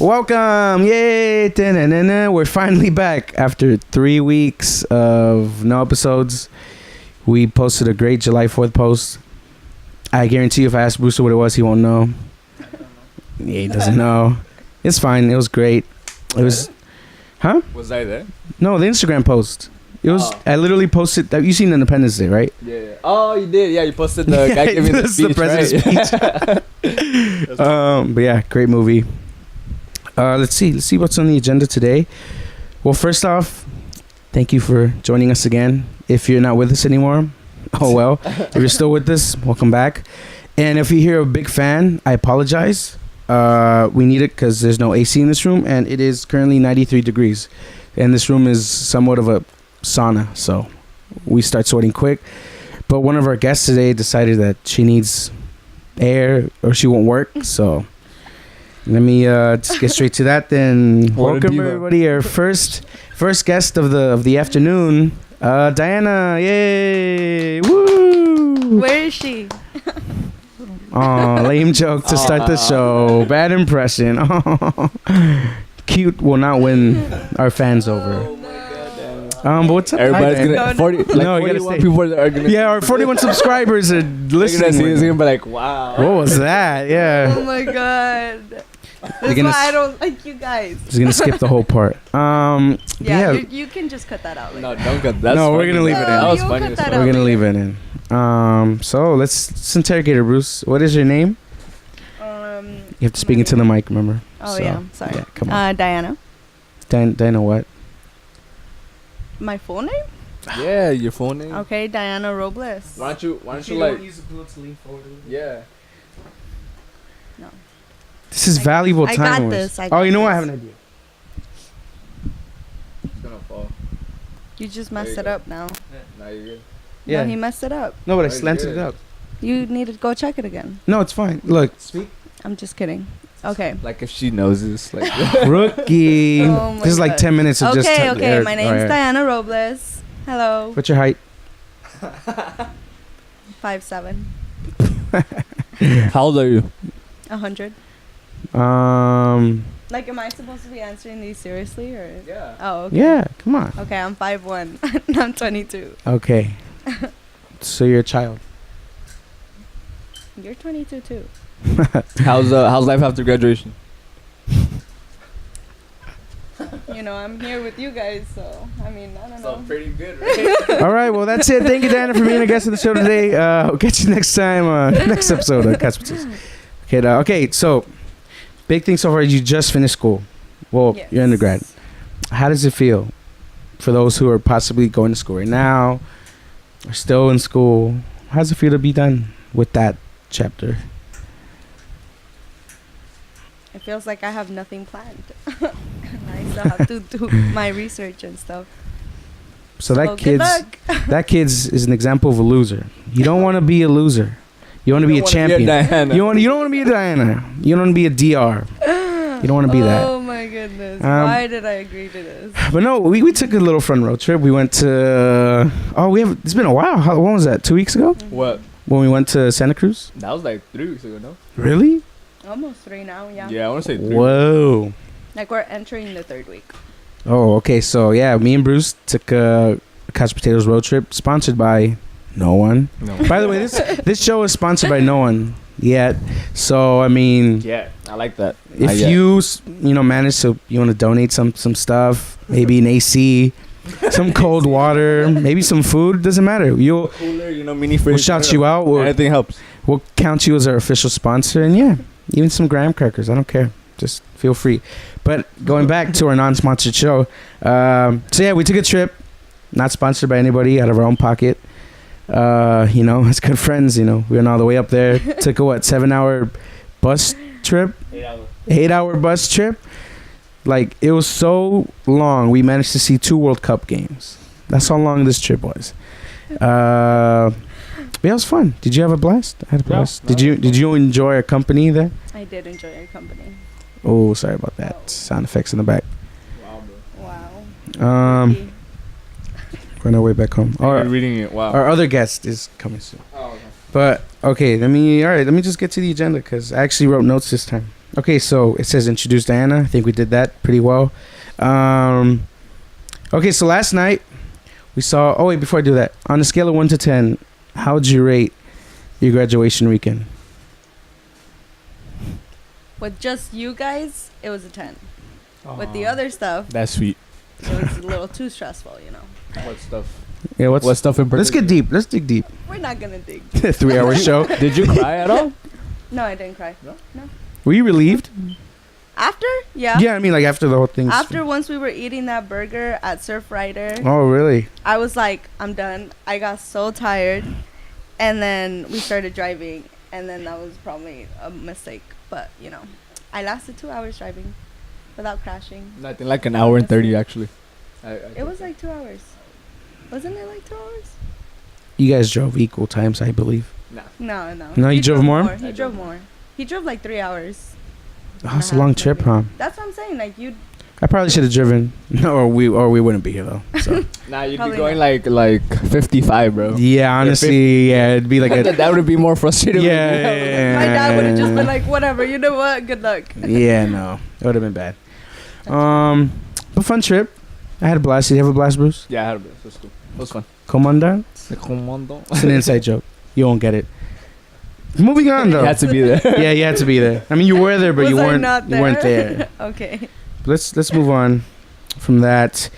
Welcome! Yay! Da-na-na-na. We're finally back after 3 weeks of no episodes. We posted a great July 4th post. I guarantee you if I ask Brewster what it was, he won't know. Yeah, he doesn't know. It's fine. It was great. It was... Huh? Was I there? No, the Instagram post. It was... I literally posted... You seen Independence Day, right? Yeah. Oh, you did. Yeah, you posted the guy giving the speech, the president's right? speech. But yeah, great movie. Let's see what's on the agenda today. Well, first off, thank you for joining us again. If you're not with us anymore, oh well. If you're still with us, welcome back. And if you hear a big fan, I apologize. We need it because there's no AC in this room, and it is currently 93 degrees. And this room is somewhat of a sauna, so we start sweating quick. But one of our guests today decided that she needs air or she won't work, so... Let me just get straight to that then. Welcome everybody, our first guest of the afternoon, Diana. Yay! Woo! Where is she? Oh, lame joke to start the show. Bad impression. Oh. Cute will not win our fans over. But what's up? Everybody's gonna 40. Like no, you gotta stay. People are gonna. Yeah, our 41 subscribers are listening. They're gonna be like, wow. What was that? Yeah. Oh my god. That's why I don't like you guys. He's gonna skip the whole part. Yeah. You can just cut that out later. No, don't cut that. No, we're gonna leave it in. That was funny. We're gonna leave it in. So let's interrogate her, Bruce. What is your name? You have to speak into the mic, remember? Oh yeah, sorry. Yeah, come on. Diana. Diana what? My full name? Yeah, your full name. Okay, Diana Robles. Why don't you like use the pillow to lean forward? Yeah. No. This is valuable time. I got this. Oh, you know what? I have an idea. It's gonna fall. You just messed it up now. Now you're good. Yeah. No, he messed it up. No, but I slanted it up. You need to go check it again. No, it's fine. Look. Speak. I'm just kidding. Okay. Like if she knows this, like Rookie. Oh this is like 10 minutes of just. Okay. My name's Diana Robles. Hello. What's your height? 5'7". How old are you? 100. Like, am I supposed to be answering these seriously or? Yeah. Oh, okay. Yeah, come on. Okay, I'm 5'1". I'm 22. Okay. So you're a child. You're 22 too. How's life after graduation? You know, I'm here with you guys, so I mean, I don't know. So pretty good, right? All right, well that's it. Thank you, Diana, for being a guest of the show today. We'll catch you next time, next episode of Catch Potatoes. Okay, so big thing so far. You just finished school. Well, yes. You're undergrad. How does it feel for those who are possibly going to school right now, or still in school? How does it feel to be done with that chapter? It feels like I have nothing planned. I still have to do my research and stuff. So that kid's is an example of a loser. You don't want to be a loser. You want to be a champion. You don't want to be a Diana. You don't want to be a DR. You don't want to be that. Oh my goodness! Why did I agree to this? But no, we took a little fun road trip. We went to. It's been a while. When was that? 2 weeks ago? Mm-hmm. What? When we went to Santa Cruz. That was like 3 weeks ago, no? Really? Almost 3 now. Yeah. Yeah, I want to say 3. Whoa. Like we're entering the 3rd week. Oh, okay. So yeah, me and Bruce took a Couch Potatoes road trip, sponsored by no one. No. By the way, this show is sponsored by no one yet. So I mean, yeah, I like that. If you manage to want to donate some stuff, maybe an AC, some cold water, maybe some food, doesn't matter. Cooler, mini fridge. We'll shout you out. Anything helps. We'll count you as our official sponsor, and yeah, even some graham crackers. I don't care. Just feel free. But going back to our non-sponsored show, so yeah, we took a trip, not sponsored by anybody, out of our own pocket. As good friends, we went all the way up there. Took a 7-hour bus trip? 8-hour bus trip. Like, it was so long. We managed to see 2 World Cup games. That's how long this trip was. But it was fun. Did you have a blast? I had a blast. No, Did you enjoy our company there? I did enjoy your company. Oh, sorry about that. Oh. Sound effects in the back. Wow, bro. Wow. We're on our way back home. You're reading it. Wow. Our other guest is coming soon. Oh, okay. But okay, let me just get to the agenda because I actually wrote notes this time. Okay, so it says introduce Diana. I think we did that pretty well. Okay, so last night we saw. Oh wait, before I do that, on a scale of 1 to 10, how would you rate your graduation weekend? With just you guys, it was a 10. With the other stuff, That's sweet. it was a little too stressful, you know. What stuff? Yeah, What stuff in particular? Let's get deep. Let's dig deep. We're not gonna dig. 3-hour show. Did you cry at all? No, I didn't cry. No? Were you relieved? After? Yeah. Yeah, I mean, like after the whole thing. After once we were eating that burger at Surf Rider, Oh, really? I was like, I'm done. I got so tired. And then we started driving. And then that was probably a mistake. But, you know, I lasted 2 hours driving without crashing. I think like an hour and 30 actually. It was like 2 hours. Wasn't it like 2 hours? You guys drove equal times, I believe. No, no. No, you He drove more? He drove more. He drove like 3 hours. Oh, it's a long trip, huh? That's what I'm saying. Like, you. I probably should have driven. No, or we wouldn't be here though. So. Nah, you'd Probably be going like 55, bro. Yeah, honestly, yeah, it'd be like a. That would be more frustrating. Yeah. My dad would have just been like, whatever. You know what? Good luck. Yeah, no, it would have been bad. But fun trip. I had a blast. Did you have a blast, Bruce? Yeah, I had a bit. It was cool. It was fun. Commandant? It's an inside joke. You won't get it. Moving on though. You had to be there. Yeah, you had to be there. I mean, you were there, but you Was I weren't. not You weren't there. Okay. Let's move on from that.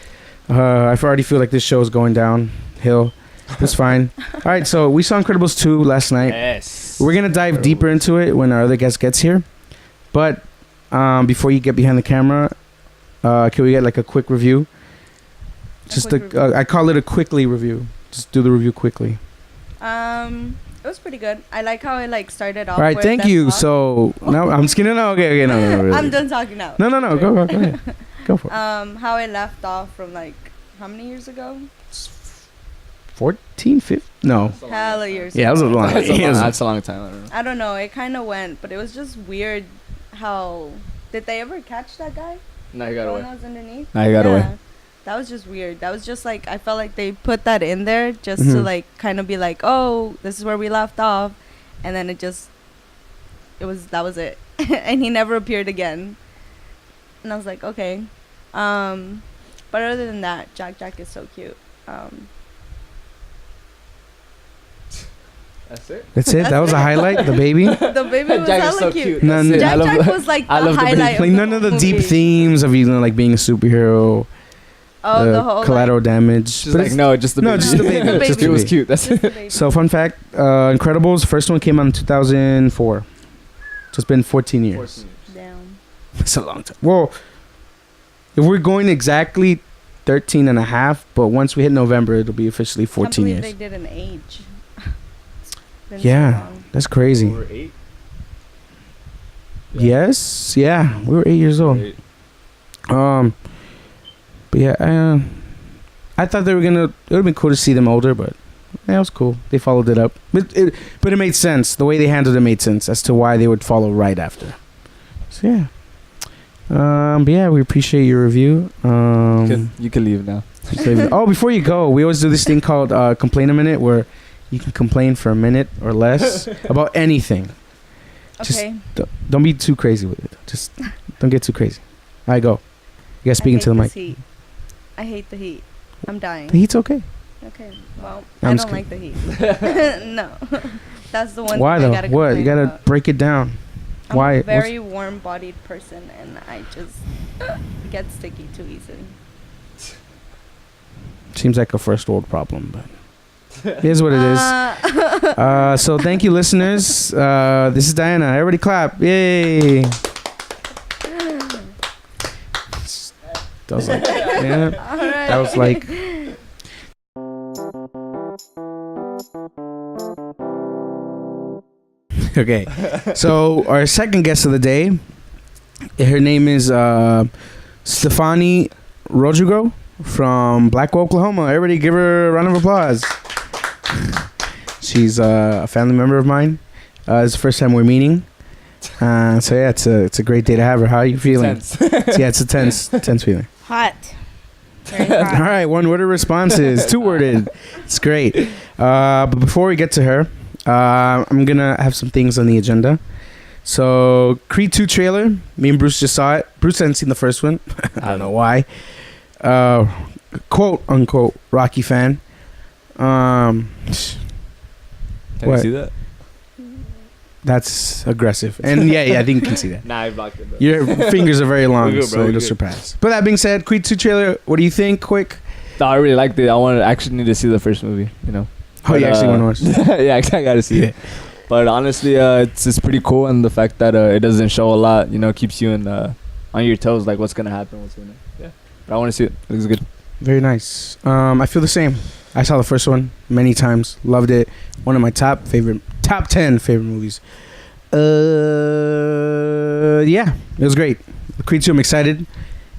I already feel like this show is going downhill. That's fine. All right, so we saw Incredibles 2 last night. Yes. We're gonna dive deeper into it when our other guest gets here. But before you get behind the camera, can we get like a quick review? Just I call it a quickly review. Just do the review quickly. It was pretty good. I like how it like started off. All right, with thank them you. talk. So now I'm just kidding. No, okay, no, really. I'm done talking now. No, go ahead. Go for it. How it left off from like how many years ago? 14, 15? No. Hella years. Yeah, that was a ago. long. That's a long time. I don't know. I don't know. It kind of went, but it was just weird. How did they ever catch that guy? No, he got The one away. that was underneath. No, he got away. That was just weird. That was just like I felt like they put that in there just to Mhm. like kind of be like, oh, this is where we left off, and then that was it, and he never appeared again. And I was like, okay, but other than that, Jack is so cute. That's it. That's it. That was a highlight. The baby. The baby was Jack is hella so cute. cute. None- That's it. I Jack love was like I the love the baby. highlight. Like of none of the movie. deep themes of like being a superhero. Oh, the whole collateral damage. Just But like it's- no, just the no, baby. just the baby. The Just baby. It was the cute. That's Just it. the baby. So fun fact: Incredibles first one came out in 2004. So it's been 14 years. Damn. That's a long time. Well, if we're going exactly 13 and a half, but once we hit November, it'll be officially 14 Can't believe years. they did an age. It's been so Yeah, long. that's crazy. We were 8. Yes, yeah, we were 8 years old. 8. But yeah, I thought they were gonna. It would have been cool to see them older, but yeah, it was cool. They followed it up, but it made sense. The way they handled it made sense as to why they would follow right after. So yeah. But yeah, we appreciate your review. You can leave now. Oh, before you go, we always do this thing called Complain a Minute, where you can complain for a minute or less about anything. Just Okay. don't be too crazy with it. Just don't get too crazy. All right, go. You guys speaking to the mic. Heat. I hate the heat. I'm dying. The heat's okay. Okay. Well, I'm I just don't like the heat. No. That's the one Why thing though? I gotta What? You complain gotta about. break it down. I'm Why? a What's- very warm-bodied person, and I just get sticky too easily. Seems like a first world problem, but it is what it is. So thank you, listeners. This is Diana. Everybody clap. Yay. That was like, yeah. All right. That was like. Okay. So our second guest of the day, her name is Stefani Rodrigo from Blackwell, Oklahoma. Everybody give her a round of applause. She's a family member of mine. It's the first time we're meeting. So yeah, it's a great day to have her. How are you feeling? Tense. Yeah, it's a tense feeling. Hot. Very All hot. right, one-worded responses, two-worded. It's great. But before we get to her, I'm gonna have some things on the agenda. So Creed 2 trailer. Me and Bruce just saw it. Bruce hadn't seen the first one. I don't know why. Quote unquote Rocky fan. Can What? you see that? That's aggressive. And yeah, I think you can see that. Nah, I blocked it. Bro. Your fingers are very long, We're good, bro, so we're it'll good. surpass. But that being said, Creed 2 trailer, what do you think? Quick. No, I really liked it. I wanted actually need to see the first movie. You know. Oh, you actually want to watch? Yeah, I gotta see it. But honestly, it's pretty cool, and the fact that it doesn't show a lot, you know, keeps you on your toes, like what's gonna happen, yeah. But I want to see it. It looks good. Very nice. I feel the same. I saw the first one many times. Loved it. One of my top 10 favorite movies. Yeah, it was great. Creed 2, I'm excited.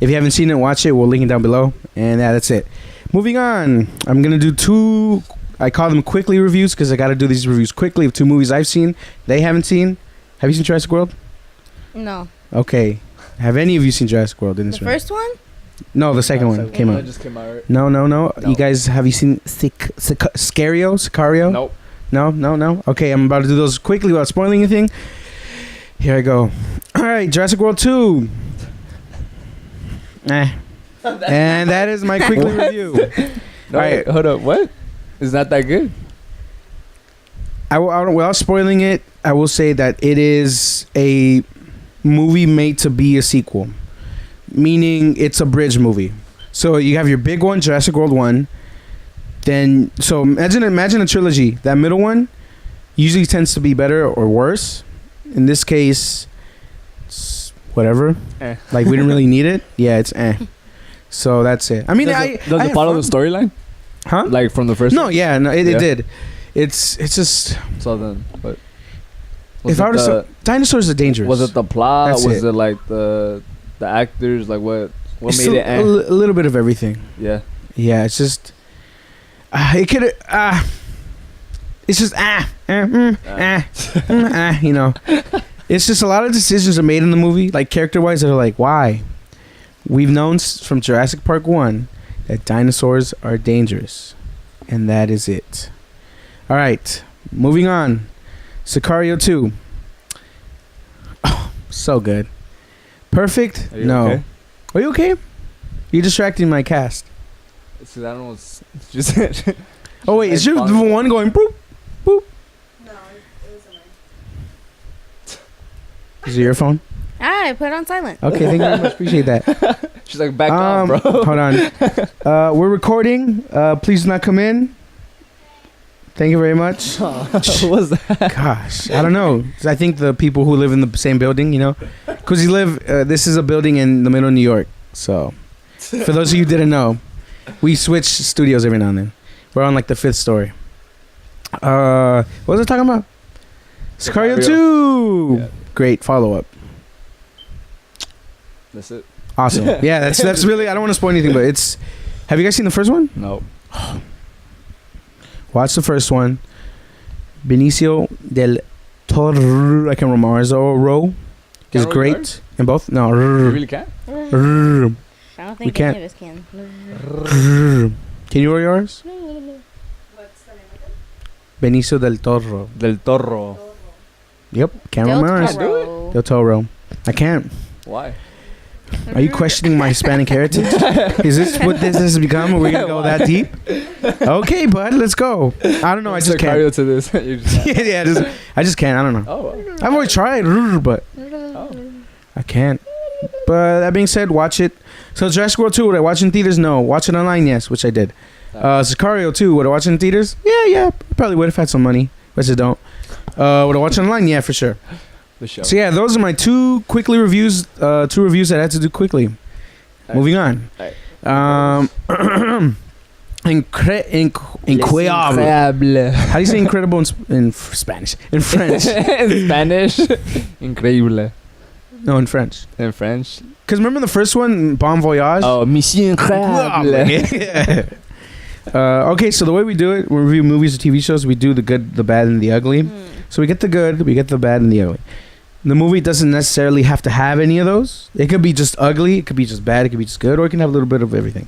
If you haven't seen it, watch it. We'll link it down below. And yeah, that's it. Moving on. I'm going to do 2, I call them quickly reviews because I got to do these reviews quickly of 2 movies I've seen. They haven't seen. Have you seen Jurassic World? No. Okay. Have any of you seen Jurassic World in this The room? first one? No, the second one came out. That just came out. Right? No. No. You guys, have you seen Sicario? Nope. No. Okay, I'm about to do those quickly without spoiling anything. Here I go. All right, Jurassic World 2. And that is my quickly review. No, All right. hold up. What? It's not that good. Without spoiling it, I will say that it is a movie made to be a sequel. Meaning it's a bridge movie. So you have your big one, Jurassic World 1. Then, so imagine a trilogy. That middle one usually tends to be better or worse. In this case, it's whatever. Like, we didn't really need it. Yeah, it's So that's it. I mean, does it follow the storyline? Huh? Like from the first No, one? yeah, no, it did. It's just... So then, what? If I were to say... Dinosaurs are dangerous. Was it the plot? That's was it. it like the actors? Like what It's made it? a little bit of everything. Yeah. Yeah, it's just... it could... it's just... you know. It's just a lot of decisions are made in the movie, like character-wise, that are like, why? We've known from Jurassic Park 1 that dinosaurs are dangerous. And that is it. All right. Moving on. Sicario 2. Oh, so good. Perfect? Are you No. okay? Are you okay? You're distracting my cast. It's 'cause I don't know. It's just. Oh, wait. Is your one going boop, boop? No, it was mine. Is it your phone? I put it on silent. Okay, thank you very much. Appreciate that. She's like, back off, bro. Hold on. We're recording. Please do not come in. Thank you very much. What was that? Gosh, I don't know. I think the people who live in the same building, you know, because you live. This is a building in the middle of New York. So, for those of you who didn't know, we switch studios every now and then. We're on like the 5th story. What was I talking about? Sicario 2. Yeah. Great follow up. That's it. Awesome. Yeah, that's really. I don't want to spoil anything, but it's. Have you guys seen the first one? No. Watch the first one. Benicio del Toro. I can't remember. Is Can't great really in both. No. You really can't? I don't think We can't. any of us can. Can you roll yours? What's the name of it? Benicio del Toro. Del Toro. Yep. Can't Del remember. ours. Toro. Del Toro. I can't. Why? Are you questioning my Hispanic heritage? Is this what this has become? Are we gonna go that deep? Okay, bud. Let's go. I don't know. I just can't. Cardio to this. You're just not- I just can't. I don't know. Oh. I've always tried, but Oh. I can't. But that being said, watch it. So Jurassic World 2, would I watch in theaters? No. Watch it online? Yes, which I did. Sicario 2, would I watch it in theaters? Yeah. Probably would if I had some money, but I don't. Would I watch it online? Yeah, for sure. The show. So yeah, those are my 2 quickly reviews. 2 reviews that I had to do quickly. Alright. Moving on. Incroyable. How do you say incredible in Spanish? In French? In Spanish. Increíble. No, in French. In French. Because remember the first one, Bon Voyage? Oh, Mission Incroyable. Yeah. Okay, so the way we do it, we review movies or TV shows, we do the good, the bad, and the ugly. So we get the good, we get the bad, and the ugly. The movie doesn't necessarily have to have any of those. It could be just ugly, it could be just bad, it could be just good, or it can have a little bit of everything.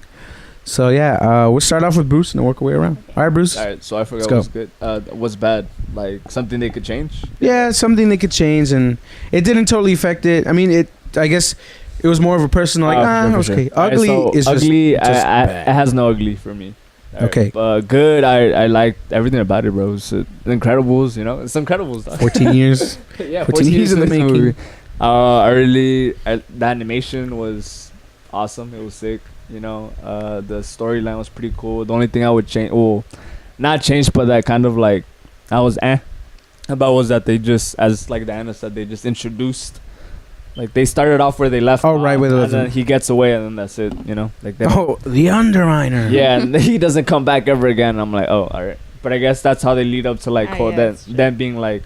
So yeah, we'll start off with Bruce and then work our way around. All right, Bruce. All right, so I forgot Let's what's good. What's bad? Like something they could change? Yeah, something they could change, and it didn't totally affect it. I mean, I guess it was more of a personal like, for okay. sure. Ugly Alright, so is ugly. just bad. It has no ugly for me. Alright, Okay. But good. I liked everything about it, bro. It's Incredibles. You know, it's Incredibles. Dog. 14 years. Yeah, 14 years in the since making. movie. The animation was awesome. It was sick. You know, the storyline was pretty cool. The only thing I would change, well, not change, but that kind of like, I was about was that they just, as like Diana said, they just introduced, like they started off where they left. Oh, right, where they and left. then he gets away, and then that's it. You know, like they. Oh, the Underminer. Yeah, and he doesn't come back ever again. I'm like, oh, all right. But I guess that's how they lead up to like Yeah, that's true. them being like,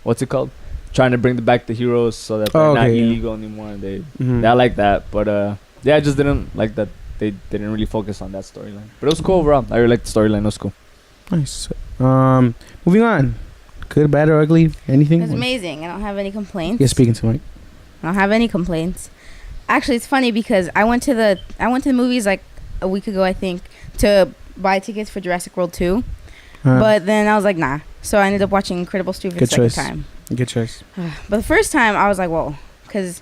what's it called? Trying to bring back the heroes so that they're not illegal anymore. And Mhm. I like that, but yeah, I just didn't like that they didn't really focus on that storyline. But it was cool overall. I really liked the storyline. It was cool. Nice. Moving on. Good, bad, or ugly? Anything? It was amazing. I don't have any complaints. Yeah, speaking to Mike. I don't have any complaints. Actually, it's funny because I went to the movies like a week ago, I think, to buy tickets for Jurassic World 2. But then I was like, nah. So I ended up watching Incredibles 2 for the second time. Good choice. But the first time, I was like, whoa. Because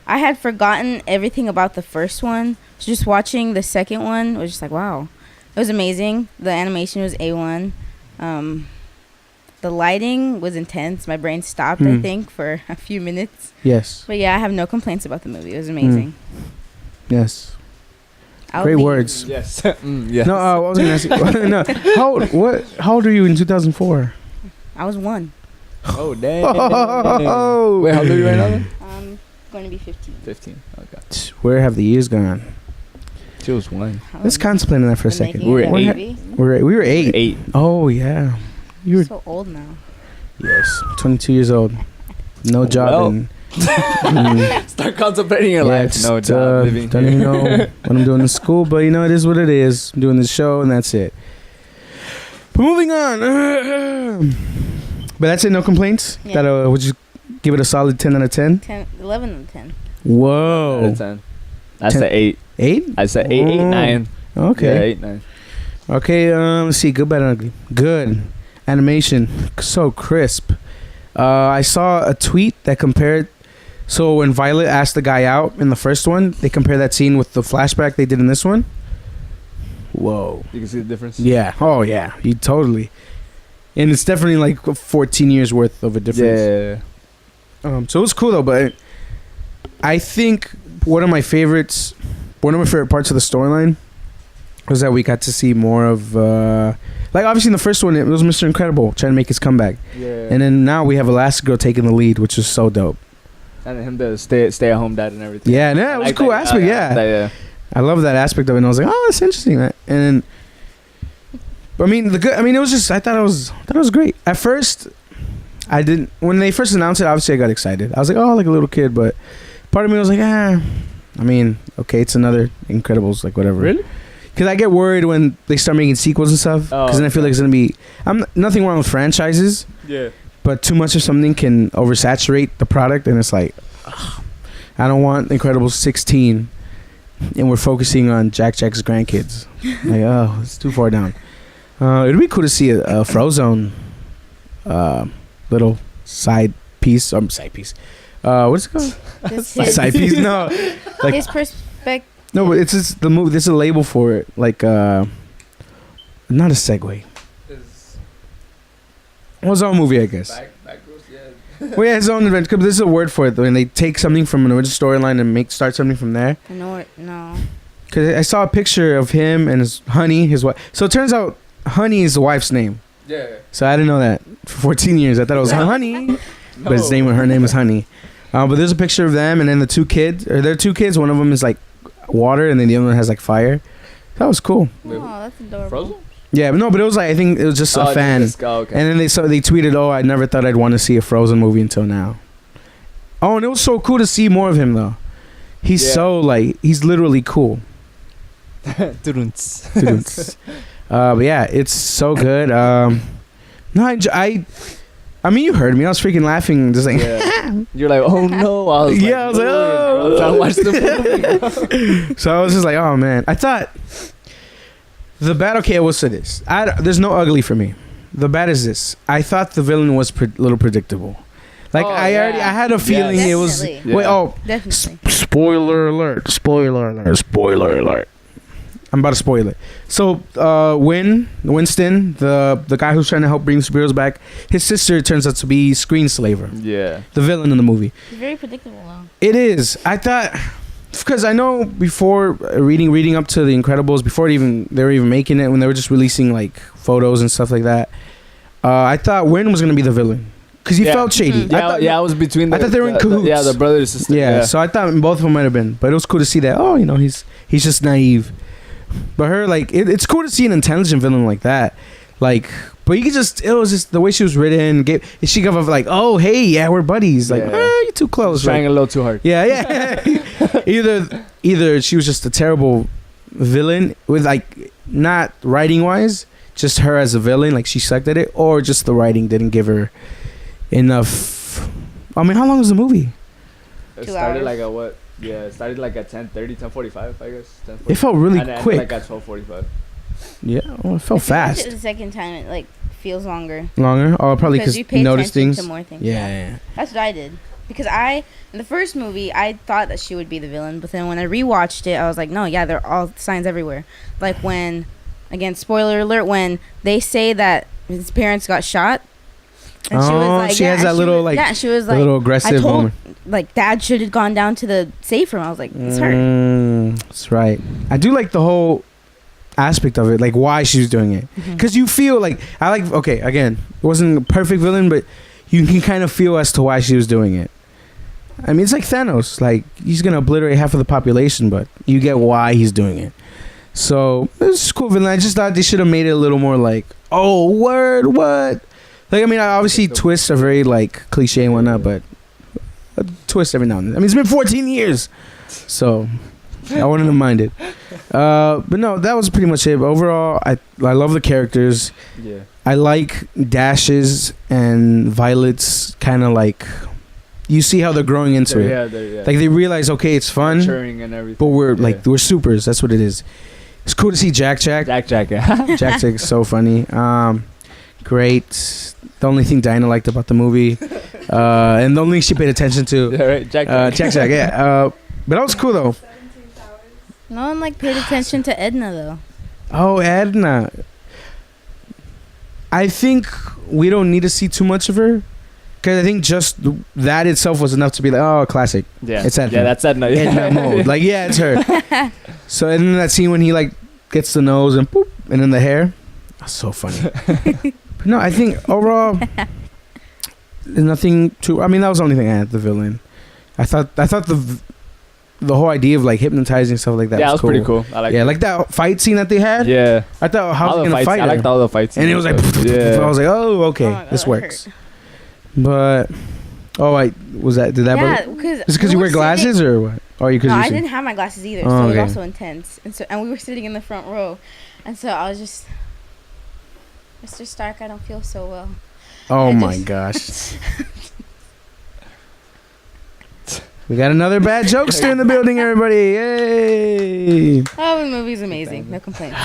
I had forgotten everything about the first one. So just watching the second one was just like, wow. It was amazing. The animation was A1. The lighting was intense. My brain stopped, I think, for a few minutes. Yes. But yeah, I have no complaints about the movie. It was amazing. Yes. I'll Great leave. words. Yes. Yes. No, I was gonna ask you. No, how old are you in 2004? I was 1. Oh damn. Oh. Wait, how old are you right now? Then? I'm going to be 15. 15. Okay. Where have the years gone? She was 1. Let's contemplate on that for a second. We were We're 8. We were 8. 8. Oh yeah. You were so old now. yes, 22 years old. No job. Well. And, Start contemplating your yeah, life. just, No job. Living. don't even know what I'm doing in school, but you know it is what it is. I'm doing this show and that's it. But moving on. But that's it. No complaints. Yeah. That would you give it a solid 10 out of 10? 11 out of 10. Whoa. Out of 10. I 10. said 8. 8? I said 8, 8, 9. Okay. Yeah, 8, 9. Okay. Let's see. Good, bad, and ugly. Good. Animation. So crisp. I saw a tweet that compared. So when Violet asked the guy out in the first one, they compare that scene with the flashback they did in this one. Whoa. You can see the difference. Yeah. Oh yeah. You totally. And it's definitely like 14 years worth of a difference. Yeah. So it was cool though, but I think one of my favorite parts of the storyline was that we got to see more of like obviously in the first one it was Mr. Incredible trying to make his comeback. Yeah. And then now we have Elastigirl taking the lead, which is so dope. And him the stay at home dad and everything. Yeah, it was a cool aspect. Yeah. I love that aspect of it. And I was like, oh, that's interesting. And then, but I mean, it was just I thought it was great. At first, I didn't. When they first announced it, obviously I got excited. I was like, oh, like a little kid. But part of me was like, I mean, okay, it's another Incredibles, like whatever. Really? Because I get worried when they start making sequels and stuff. Because then I feel like it's gonna be. Nothing wrong with franchises. Yeah. But too much of something can oversaturate the product, and it's like, ugh, I don't want Incredibles 16, and we're focusing on Jack's grandkids. Like, oh, it's too far down. It'd be cool to see a Frozone little side piece. Side piece. What's it called? Side piece? No, like his perspective. no, but it's just the movie. There's a label for it, like not a segue. Well, his own movie, I guess. Well, yeah, his own adventure. There's a word for it when they take something from an original storyline and start something from there. I know it. No. Because I saw a picture of him and his Honey, his wife. So it turns out Honey is the wife's name. Yeah. So I didn't know that for 14 years. I thought it was Honey, but her name is Honey. But there's a picture of them and then the two kids. Or there are two kids. One of them is like water and then the other one has like fire. That was cool. Oh, that's adorable. Frozen? Yeah, but no, but it was like I think it was just a fan. Okay. And then they tweeted, "Oh, I never thought I'd want to see a Frozen movie until now." Oh, and it was so cool to see more of him though. He's so like he's literally cool. But yeah, it's so good. No, I mean you heard me. I was freaking laughing, just like You're like, oh no. I was I was like, oh, I'm trying to watch the movie. So I was just like, oh man. I thought the bad. Okay, I will say this. There's no ugly for me. The bad is this. I thought the villain was a little predictable. Like I had a feeling it was. Definitely. Wait, Definitely. spoiler alert! Spoiler alert! Spoiler alert! I'm about to spoil it. So, Winston, the guy who's trying to help bring superheroes back, his sister turns out to be Screenslaver, Yeah. the villain in the movie. It's very predictable though. It is. I thought, because I know before reading up to the Incredibles, before they were even making it, when they were just releasing like photos and stuff like that, I thought Win was gonna be the villain because he felt shady. Mhm. I was between. I thought they were in cahoots. Yeah, the brother and sister. Yeah, so I thought both of them might have been, but it was cool to see that. Oh, he's just naive. But her, like, it's cool to see an intelligent villain like that. Like, but it was just the way she was written. She gave off like, oh, hey, yeah, we're buddies. Like, you're too close. Trying a little too hard. Yeah. Either she was just a terrible villain with like not writing wise, just her as a villain, like she sucked at it, or just the writing didn't give her enough. I mean, how long was the movie? It 2 started hours. like at what? Yeah, it started like at 10:30, 10:45, I guess. 10:45. It felt really and quick. Like at 12:45. Yeah, well, it felt If you watch fast. it the second time, it like feels longer Longer? Oh, probably because you pay notice attention things. to more things. Yeah. That's what I did. Because in the first movie, I thought that she would be the villain, but then when I rewatched it, I was like, no, yeah, there are all signs everywhere. Like when, again, spoiler alert, when they say that his parents got shot, and she was like, she has that little like, she was a like, little aggressive I told, moment. like, Dad should have gone down to the safe room. I was like, it's her. That's right. I do like the whole aspect of it, like why she's doing it, because you feel like okay, again, it wasn't a perfect villain, but you can kind of feel as to why she was doing it. I mean, it's like Thanos, like he's gonna obliterate half of the population, but you get why he's doing it. So it's cool villain. I just thought they should have made it a little more like, oh, word, what? Like, I mean, obviously twists are very like cliche and whatnot, but a twist every now and then. I mean, it's been 14 years, so I wouldn't have minded. But no, that was pretty much it. But overall, I love the characters. Yeah. I like Dash's and Violet's kind of like, you see how they're growing into it. Yeah. Like they realize, okay, it's fun, Maturing and everything. but we're supers. That's what it is. It's cool to see Jack. Yeah. Jack is so funny. Great. The only thing Diana liked about the movie, and the only thing she paid attention to, Yeah, right. Jack. Jack. Yeah. But that was cool though. No one like paid attention to Edna though. Oh, Edna. I think we don't need to see too much of her, because I think just that itself was enough to be like, oh, classic. Yeah. It's Edna. Yeah, that's Edna. Edna mode. Like, yeah, it's her. So, and then that scene when he like gets the nose and boop, and then the hair. That's so funny. But no, I think overall, there's nothing too. I mean, that was the only thing I had. The villain. I thought the whole idea of like hypnotizing stuff like that. Yeah, was that was pretty cool. I like. Yeah, like that fight scene that they had. Yeah. I thought, how All was the he gonna fights. fight I her? liked all the fights. And it was like, yeah. I was like, oh, okay, Oh my God, this that works. hurt. But was that? Did that? Yeah, bother- because Is it because you wear glasses or what? Or you? No, I you didn't have my glasses either, Oh, so it okay. was also intense. And we were sitting in the front row, and so I was just, Mr. Stark, I don't feel so well. Oh I my just- gosh. We got another bad jokester in the building, everybody! Yay! Oh, the movie's amazing. No complaints.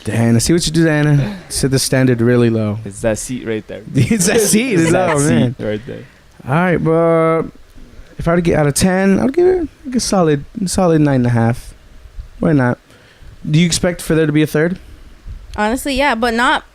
Diana, see what you do, Diana. Set the standard really low. It's that seat right there. It's that seat. It's that Oh man! seat right there. All right, but if I were to get out of 10, I'd give it like a solid 9.5. Why not? Do you expect for there to be a third? Honestly, yeah, but not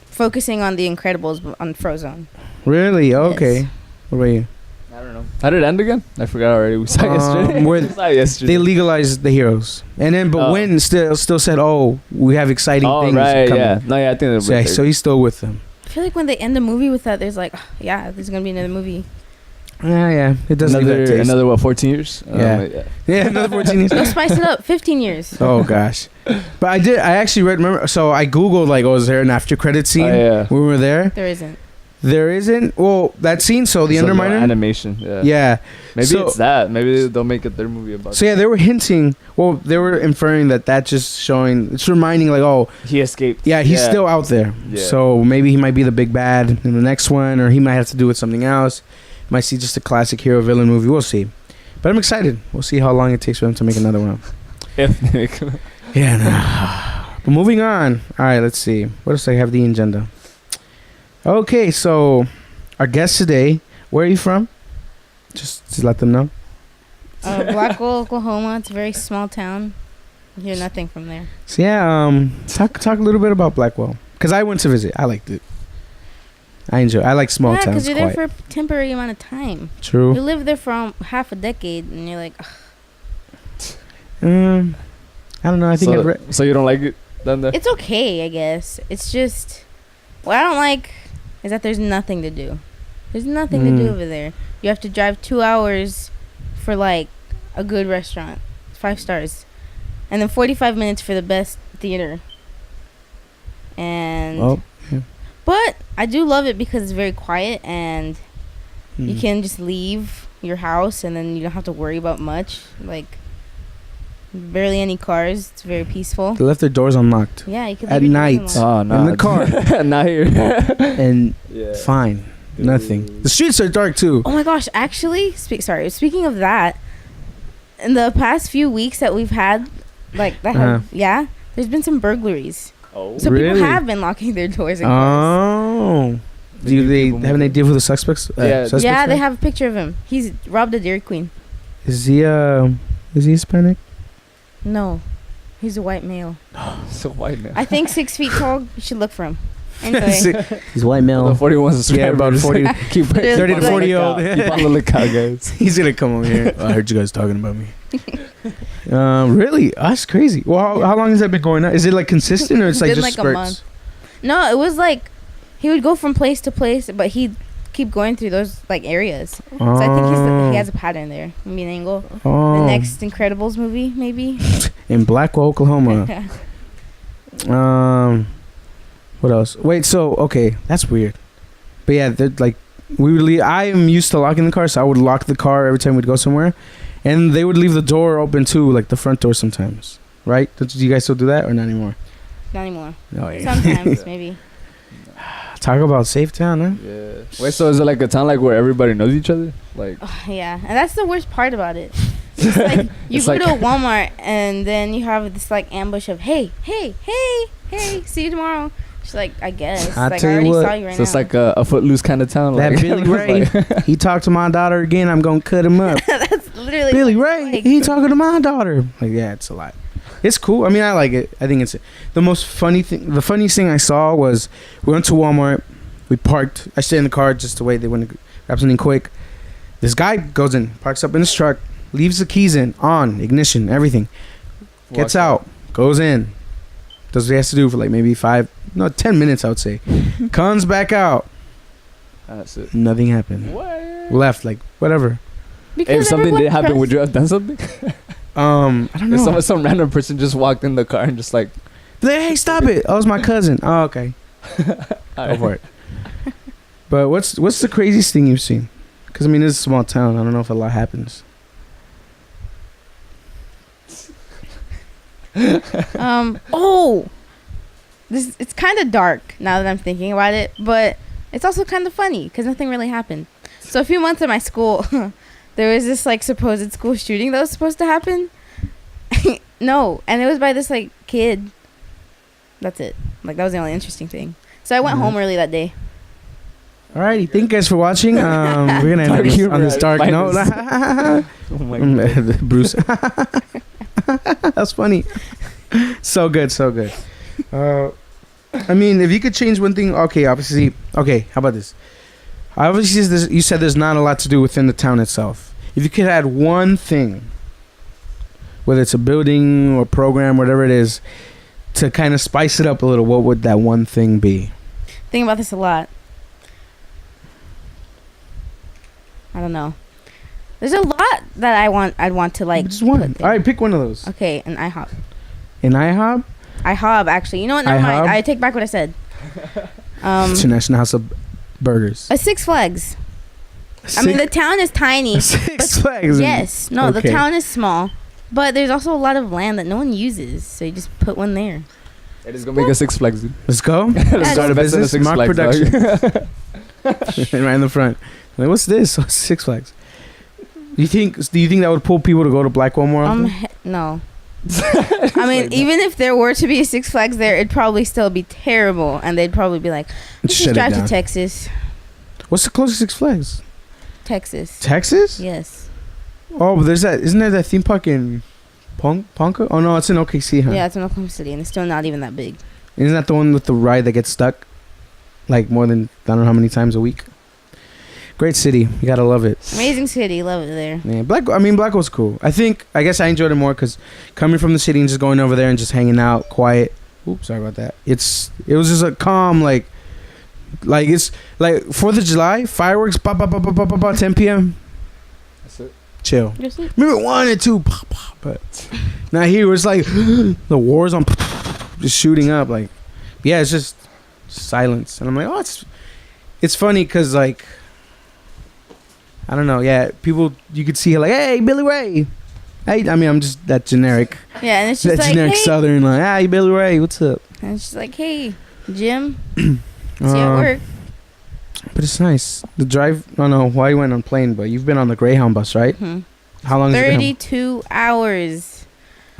focusing on The Incredibles, but on Frozone. Really? Okay. Yes. What about you? I don't know. How did it end again? I forgot already. We saw it yesterday. where We saw it yesterday. They legalized the heroes, and then but Oh. Win still said, "Oh, we have exciting Oh things right, coming." yeah. No, yeah. I think they'll So, yeah, so he's still with them. I feel like when they end the movie with that, there's like, yeah, there's gonna be another movie. Yeah. It does leave that taste. another what? 14 years. Yeah. Yeah, another 14 years. Go spice it up. 15 years. Oh gosh, but I actually remember. So I googled like, oh, is there an after credit scene? yeah. When we were there. There isn't. There isn't. Well, that scene. So the Some Underminer. animation. Yeah. Yeah. Maybe So- it's that. Maybe they'll make it their movie about. So yeah, they were hinting. Well, they were inferring that just showing. It's reminding like, oh, he escaped. yeah, he's still out there. Yeah. So maybe he might be the big bad in the next one, or he might have to do with something else. Might see just a classic hero villain movie. We'll see. But I'm excited. We'll see how long it takes for them to make another one. Yeah, nah. But moving on. All right, let's see. What else I have the agenda? Okay, so our guest today, where are you from? Just to let them know. Blackwell, Oklahoma. It's a very small town. You hear nothing from there. So yeah, talk a little bit about Blackwell. Because I went to visit. I liked it. I like small Yeah, towns. because you're there for a temporary amount of time. True. You live there for half a decade, and you're like, ugh. I don't know. I think so you don't like it down there? It's okay, I guess. It's just, what I don't like is that there's nothing to do. There's nothing to do over there. You have to drive 2 hours for like a good restaurant, 5 stars, and then 45 minutes for the best theater. And but I do love it because it's very quiet, and you can just leave your house and then you don't have to worry about much. Like, barely any cars. It's very peaceful. They left their doors unlocked. Yeah, you can at leave your night. doors unlocked. Oh, no. In the car. Not here. And Yeah. fine. Dude. Nothing. The streets are dark too. Oh my gosh, actually, speaking of that, in the past few weeks that we've had, like, that there's been some burglaries. Oh. So Really? people have been locking their doors and cars. Oh. Do they have an idea who the suspects? Suspects Yeah, they are? have a picture of him. He's robbed a Dairy Queen. Is he Hispanic? No, he's a white male. So white now. I think 6 feet tall. You should look for him. Anyway, He's white The male. 41 subscribers. Yeah, about 40. Keep 30 to 40 year old. Keep on the lookout, guys. He's gonna come over here. I heard you guys talking about me. Really? That's crazy. Well, how long has that been going on? Is it like consistent or it's like Been just like a spurts? month. No, it was like he would go from place to place, but he'd keep going through those like areas. So I think he has a pattern there. Maybe an angle. The next Incredibles movie, maybe. In Blackwell, Oklahoma. What else? Wait, so okay, that's weird. But yeah, they're like we would leave. I am used to locking the car, so I would lock the car every time we'd go somewhere, and they would leave the door open too, like the front door sometimes. Right? Do you guys still do that or not anymore? Not anymore. Oh, yeah. Sometimes, maybe. Talk about safe town, huh? Yeah. Wait, so is it like a town like where everybody knows each other? Like. Yeah, and that's the worst part about it. It's like you It's go like to a Walmart and then you have this like ambush of hey, see you tomorrow. She's like, I guess. I'll Like, tell I you already what. saw you right So now. it's like a footloose kind of town. That like, Billy Ray, he talked to my daughter again. I'm gonna cut him up. That's literally Billy what Ray, it's like. he talking to my daughter. Like, yeah, it's a lot. It's cool. I mean, I like it. I think it's the most funny thing. The funniest thing I saw was we went to Walmart. We parked. I stayed in the car just to wait. They went to grab something quick. This guy goes in, parks up in his truck, leaves the keys in, on, ignition, everything. Gets out, goes in, does what he has to do for like maybe 10 minutes, I would say. Comes back out. That's it. Nothing happened. What? Left, like, whatever. Because If something everyone did happen, trusts- would you have done something? I don't know. If some random person just walked in the car and just like. Like, hey, stop it. Oh, it's my cousin. Oh, okay. Go for it. But what's the craziest thing you've seen? Because, I mean, it's a small town. I don't know if a lot happens. It's kind of dark now that I'm thinking about it, but it's also kind of funny because nothing really happened. So a few months at my school, there was this like supposed school shooting that was supposed to happen. No, and it was by this like kid. That's it. Like, that was the only interesting thing. So I went home early that day. Alrighty, thank you guys for watching. We're gonna end this on this dark note. Oh my God. Bruce, that's funny. So good. I mean, if you could change one thing, okay. Obviously, okay. How about this? Obviously, you said there's not a lot to do within the town itself. If you could add one thing, whether it's a building or program, whatever it is, to kind of spice it up a little, what would that one thing be? Think about this a lot. I don't know. There's a lot that I'd want to like. Just one. put there. All right, pick one of those. Okay, an IHOP. An IHOP? IHOP, actually. You know what? Never mind. IHOP? I take back what I said. International House of Burgers. A Six Flags. I mean, the town is tiny. Six Flags. Yes. No, the Okay. town is small. But there's also a lot of land that no one uses. So you just put one there. It is gonna make a Six Flags, dude. Let's go. Let's Start a invest in business. Six Mark Flags, Production. dog. Right in the front. Like, what's this? Oh, Six Flags. Do you think that would pull people to go to Blackwell more often? No. I mean, even if there were to be a Six Flags there, it'd probably still be terrible, and they'd probably be like, "Let's Shut just it drive to down. Texas." What's the closest Six Flags? Texas. Texas? Yes. Oh, but isn't there that theme park in Ponca? Oh no, it's in OKC, huh? Yeah, it's in Oklahoma City, and it's still not even that big. Isn't that the one with the ride that gets stuck? Like more than I don't know how many times a week. Great city, you gotta love it. Amazing city, love it there. Yeah, Blackwell's cool. I guess I enjoyed it more because coming from the city and just going over there and just hanging out, quiet. Oops, sorry about that. It was just a calm like it's like 4th of July fireworks, 10 p.m. That's it. Chill. Just it. Remember 1 and 2, but now here it's like the war's on, just shooting up. Like, yeah, it's just silence, and I'm like, oh, it's funny because like. I don't know. Yeah, people you could see like, hey, Billy Ray. Hey, I mean, I'm just that generic. Yeah, and it's just That like, generic hey. Southern, like, hey, Billy Ray, what's up? And it's just like, hey, Jim. See you at work. But it's nice. The drive. I don't know why you went on plane, but you've been on the Greyhound bus, right? Hmm. How long? 32 hours.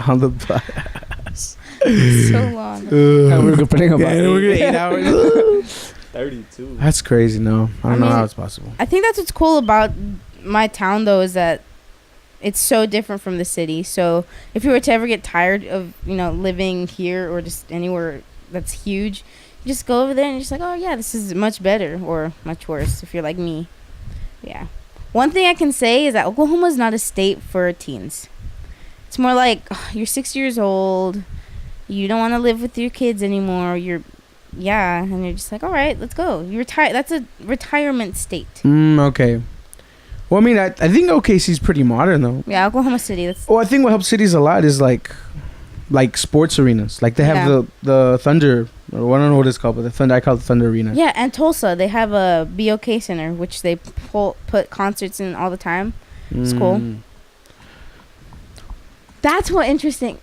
On the bus. So long. And we're putting about Yeah, we're gonna 8 hours. 32. That's crazy. No, I don't know mean, how it's possible. I think that's what's cool about my town, though, is that it's so different from the city. So if you were to ever get tired of, living here or just anywhere that's huge, you just go over there and you're just like, oh, yeah, this is much better or much worse if you're like me. Yeah. One thing I can say is that Oklahoma is not a state for teens. It's more like you're 6 years old. You don't want to live with your kids anymore. And you're just like, all right, let's go. You retire. That's a retirement state. Okay. Well, I mean, I think OKC's pretty modern though. Yeah, Oklahoma City. That's Well, I think what helps cities a lot is like sports arenas. Like they have Yeah. the Thunder, or I don't know what it's called, but the Thunder. I call it the Thunder Arena. yeah. And Tulsa, they have a BOK Center, which they put concerts in all the time. It's cool. That's what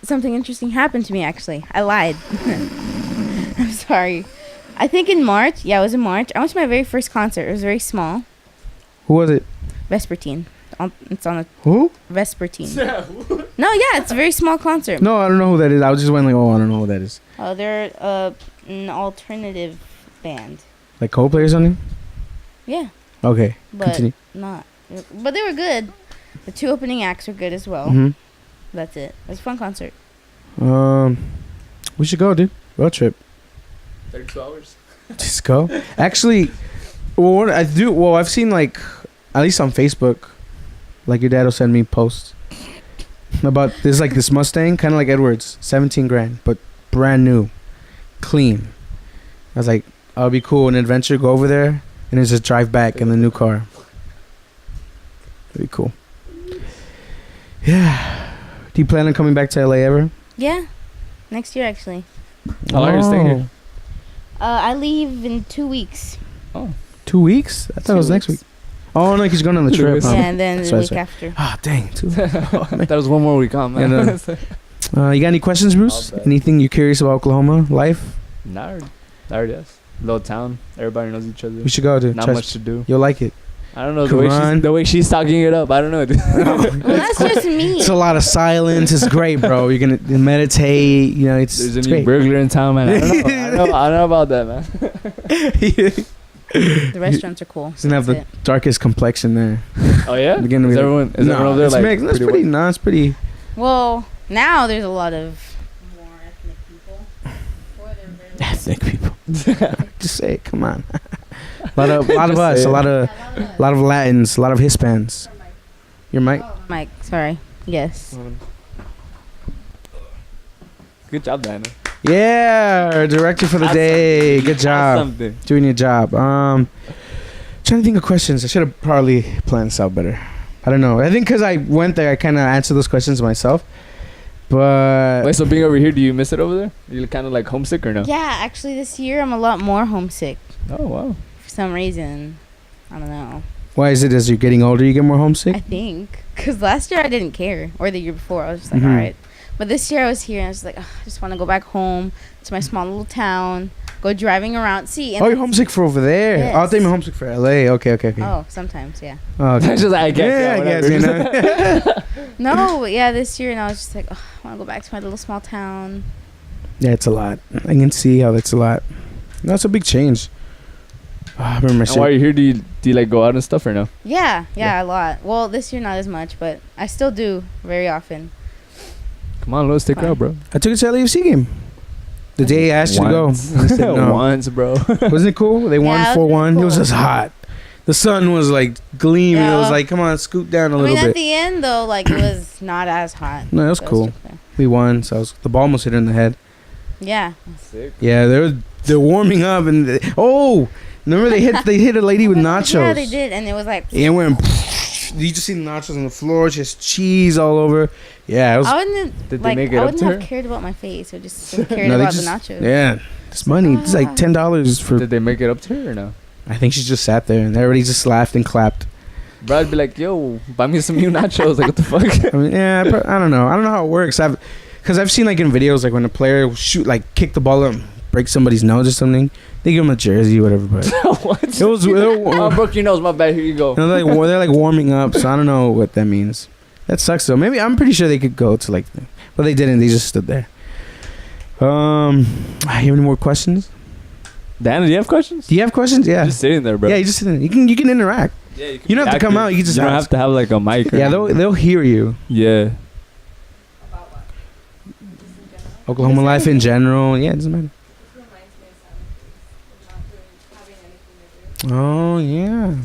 something interesting happened to me, actually. I lied. I'm sorry. I think in March. Yeah, it was in March. I went to my very first concert. It was very small. Who was it? Vespertine. It's on a Who? Vespertine. No, yeah, it's a very small concert. No, I don't know who that is. I was just wondering, I don't know who that is. Oh, they're an alternative band. Like Coldplay or something? Yeah, Okay, but continue. not. But they were good. The 2 opening acts were good as well. Mm-hmm. That's it. It was a fun concert. We should go, dude. Road trip. 32 hours. Just go. Actually, what I do, I've seen like, at least on Facebook, like your dad will send me posts about this Mustang, kind of like Edwards, 17 grand, but brand new, clean. I was like, oh, it'd be cool, an adventure, go over there, and then just drive back in the new car. It'd be cool. Yeah. Do you plan on coming back to LA ever? Yeah, next year actually. How long are you staying here? I leave in 2 weeks. 2 weeks? I thought it was next week. Oh, no, he's going on the Two trip. weeks. Huh? Yeah, and then That's the right, week that's after. Ah, dang. That was one more week on, man. Yeah, you got any questions, Bruce? I'll bet. Anything you're curious about Oklahoma life? Not already, yes. Little town. Everybody knows each other. We should go, dude. Not Trust much to do. You'll like it. I don't know. Quran. The way she's talking it up. I don't know, dude. Well, that's just me. It's a lot of silence. It's great, bro. You're gonna meditate. It's There's a it's new great. burglar in town, man. I don't know about that, man. The restaurants are cool. Doesn't have the That's darkest complexion there. Oh, yeah? You're gonna Is be- everyone over there it's like mixed. That's pretty. No, it's pretty. it. Well, now there's a lot of more ethnic people. Before they were very Ethnic people. Just say it. Come on. a lot of Just us. say A it. lot of Latins. A lot of Hispans. Your mic. Mike, sorry. Yes. Good job, Diana. Yeah, our director for the That's day. Good That's job. something. Doing your job. Trying to think of questions. I should have probably planned this out better. I don't know. I think because I went there, I kind of answered those questions myself. But Wait, so being over here, do you miss it over there? You kind of like homesick or no? Yeah, actually, this year I'm a lot more homesick Oh, wow. for some reason. I don't know. why is it as you're getting older you get more homesick? I think because last year I didn't care, or the year before I was just like, Mhm. all right. But this year I was here and I was like, "Ugh, I just want to go back home to my small little town. go driving around. See. And Oh, you're homesick for over there. Yes. Oh, I think you're homesick for LA. Okay. Oh, sometimes, yeah. Oh, okay. That's just I guess. Yeah, I guess, you know. No, but yeah, this year, and I was just like, oh, I want to go back to my little small town. Yeah, it's a lot. I can see how that's a lot. That's a big change. Oh, I remember my And while you're here, do you like go out and stuff or no? Yeah, Yeah. a lot. Well, this year not as much, but I still do very often. Come on, let's take her out, bro. I took it to LAFC game. The day I asked you to go. Once. And I said no. Once, bro. Wasn't it cool? They won Yeah, it was 4-1. really It was cool. just hot. The sun was like gleaming. It was Yeah. like, come on, scoot down a I little mean, at bit. the end, though, like, it was not as hot. No, it was So cool. okay. We won, so the ball almost hit her in the head. Yeah. Sick. Yeah, they're warming up and remember they hit a lady with nachos. Yeah, they did, and it was like... And went. You just see the nachos on the floor, just cheese all over. Yeah, it was. I wouldn't, Did they like, make it I up wouldn't to have her? cared about my face. I just cared No, they about just- the nachos. Yeah, it's money. It's like $10 for. Did they make it up to her or no? I think she just sat there and everybody just laughed and clapped. Bro, I'd be like, yo, buy me some new nachos. Like, what the fuck? I mean, yeah, but I don't know. I don't know how it works. Because I've seen like in videos like when a player will shoot like kick the ball up, and break somebody's nose or something. They give him a jersey, whatever. But What? it was. Oh, broke your nose. My bad. Here you go. They're like warming up, so I don't know what that means. That sucks though. Maybe I'm pretty sure they could go to like, but they didn't. They just stood there. You have any more questions? Dan, do you have questions? Do you have questions? Yeah. Just sitting there, bro. Yeah, you just you can interact. Yeah, You don't have to come out. You can just You don't ask. have to have like a mic. Or Yeah, they'll hear you. Yeah. Oklahoma life in general. Yeah, it doesn't matter. Oh yeah.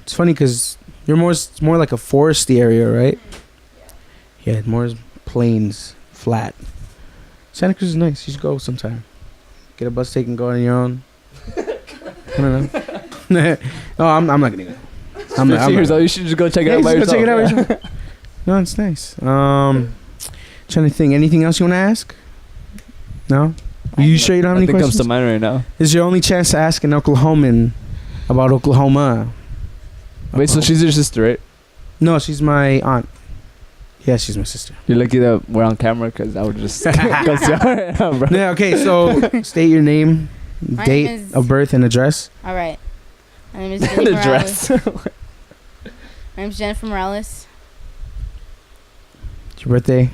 It's funny because you're it's more like a foresty area, right? Yeah, more plains, flat. Santa Cruz is nice. You should go sometime. Get a bus ticket and go on your own. I don't know. No, I'm not gonna go. I'm 15 years old. You should just go check it Yeah, out by just go yourself. check it out by yourself. No, it's nice. Trying to think. Anything else you want to ask? No. You sure you don't have any Nothing comes questions? to mind right now. This is your only chance to ask an Oklahoman about Oklahoma. Wait, so she's your sister, right? No, she's my aunt. Yeah, she's my sister. You're lucky that we're on camera because I would just go see her right now, bro. Yeah, okay, so state your name, My date name is- of birth, and address. All right. My name is The Jennifer Morales. dress. My name is Jennifer Morales. Your birthday.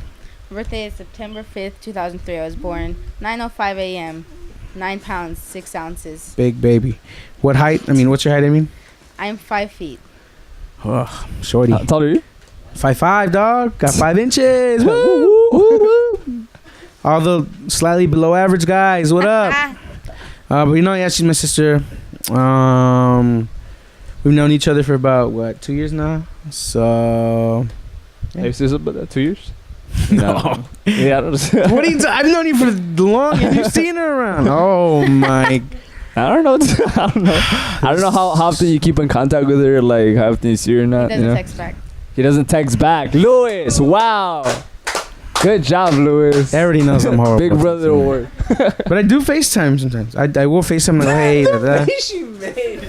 My birthday is September 5th, 2003. I was born 9:05 a.m. 9 pounds 6 ounces. Big baby. What height? What's your height, I'm 5 feet. Oh, shorty. How tall are you? 5'5", dog. Got 5 inches. Woo, woo, woo. All the slightly below average guys. What up? But yeah, she's my sister. We've known each other for about 2 years now. So Are you serious about that? 2 years? No. Yeah, I don't know. what are you? I've known you for long, and you've seen her around. Oh my! I don't know. I don't know. I don't know how often you keep in contact with her, like how often you see her or He not. doesn't You know? text back. He doesn't text back. Lewis, wow. Good job, Lewis. Everybody knows I'm horrible. Big brother award. But I do FaceTime sometimes. I will FaceTime like, hey, da. She made.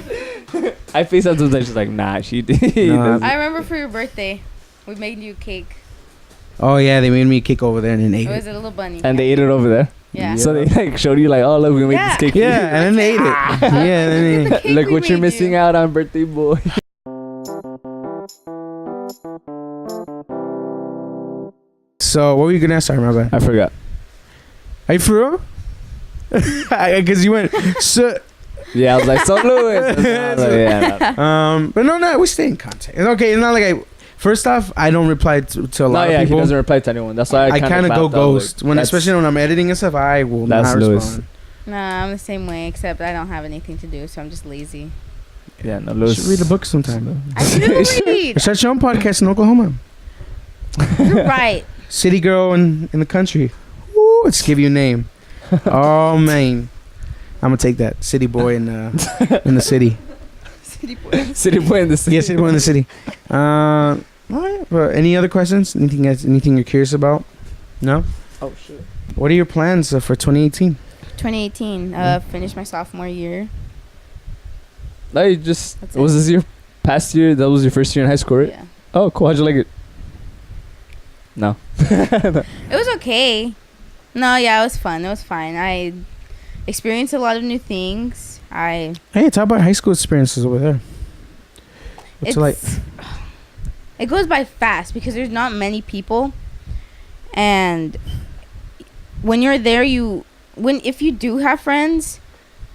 I FaceTime sometimes. She's like, nah, she did. Nah. I remember for your birthday, we made you cake. Oh yeah, they made me a cake over there and then ate It was it. a little bunny. And they ate it over there. Yeah. So they like showed you like, oh look, we made Yeah. this cake. for you. Yeah, and then they ate it. Yeah, then they ate it. Cake Look we what you're made missing you. out on, birthday boy. So what were you gonna ask? Sorry, my bad. I forgot. Are you for real? Because you went. So, Yeah, I was like, so Lewis. I was like, yeah, no. but no, we stay in contact. It's okay, it's not like I. First off, I don't reply to a No, lot yeah, of he people. doesn't reply to anyone. That's why I kind of go backed out, ghost like, that's- especially when I'm editing and stuff. I will That's not Lewis. respond. Nah, I'm the same way, except I don't have anything to do, so I'm just lazy. Yeah, no, You Lewis. should read a book sometime. I do read. Or start your own podcast in Oklahoma. You're right. City girl in the country. Woo, let's give you a name. Oh man, I'm gonna take that. City boy in the city. City boy. City boy in the city. Yeah, city boy in the city. All right. Well, any other questions? Anything you're curious about? No. Oh shit. What are your plans for 2018? 2018. Finished my sophomore year. No, you just That's was it. this your past year? That was your first year in high school, right? Yeah. Oh, cool. How'd you like it? No. It was okay. No, yeah, it was fun. It was fine. I experienced a lot of new things. Hey, talk about high school experiences over there. What's it like? It goes by fast because there's not many people, and when you're there, if you do have friends,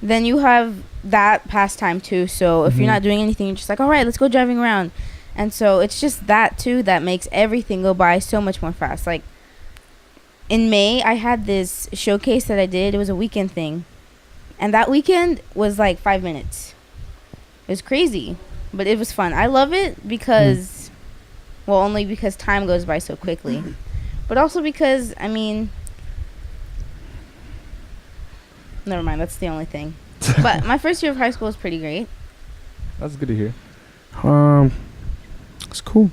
then you have that pastime too. So if you're not doing anything, you're just like, all right, let's go driving around. And so it's just that too that makes everything go by so much more fast. Like in May, I had this showcase that I did. It was a weekend thing, and that weekend was like 5 minutes. It was crazy, but it was fun. I love it because, well, only because time goes by so quickly, but also because, I mean, never mind. That's the only thing. But my first year of high school was pretty great. That's good to hear. It's cool.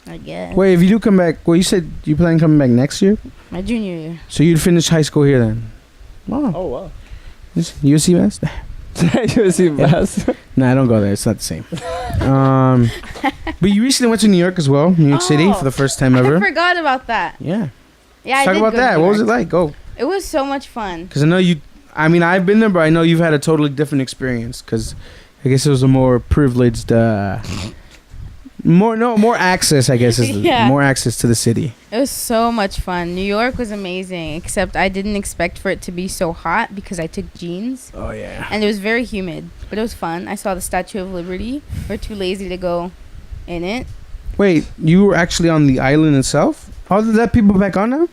I guess. Wait, if you do come back, well, you said you plan on coming back next year? My junior year. So you'd finish high school here then? Wow. Oh wow. USC Mass? USC Mass. Nah, I don't go there. It's not the same. But you recently went to New York as well, New York City for the first time ever. I forgot about that. Yeah. Yeah, Let's talk about that. What was it like? Go. It was so much fun. Because I know you. I mean, I've been there, but I know you've had a totally different experience. Because I guess it was a more privileged. More access, I guess, is Yeah. more access to the city. It was so much fun. New York was amazing, except I didn't expect for it to be so hot because I took jeans. Oh, yeah. And it was very humid, but it was fun. I saw the Statue of Liberty. We're too lazy to go in it. Wait, you were actually on the island itself? Oh, did that people back on now?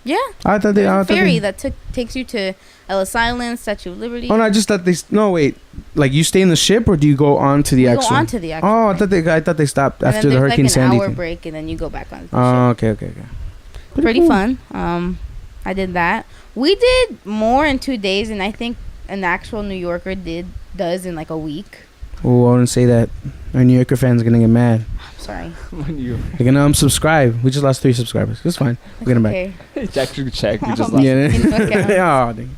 Yeah. I thought they. There's I a thought ferry they, that takes you to Ellis Island, Statue of Liberty. Oh no! I just thought they. No, wait. Like you stay in the ship, or do you go on to the You actual? go on to the actual. Oh, I thing. thought they stopped And after then the there's Hurricane like Sandy an hour thing. break, and then you go back on the ship. Oh, okay. Pretty cool. fun. I did that. We did more in 2 days, and I think an actual New Yorker does in like a week. Oh, I wouldn't say that. Our New Yorker fans are gonna get mad. I'm sorry. They're gonna unsubscribe. We just lost 3 subscribers. It's fine. We're getting back. Okay. Check. We just Yeah. lost. Yeah. Oh, dang.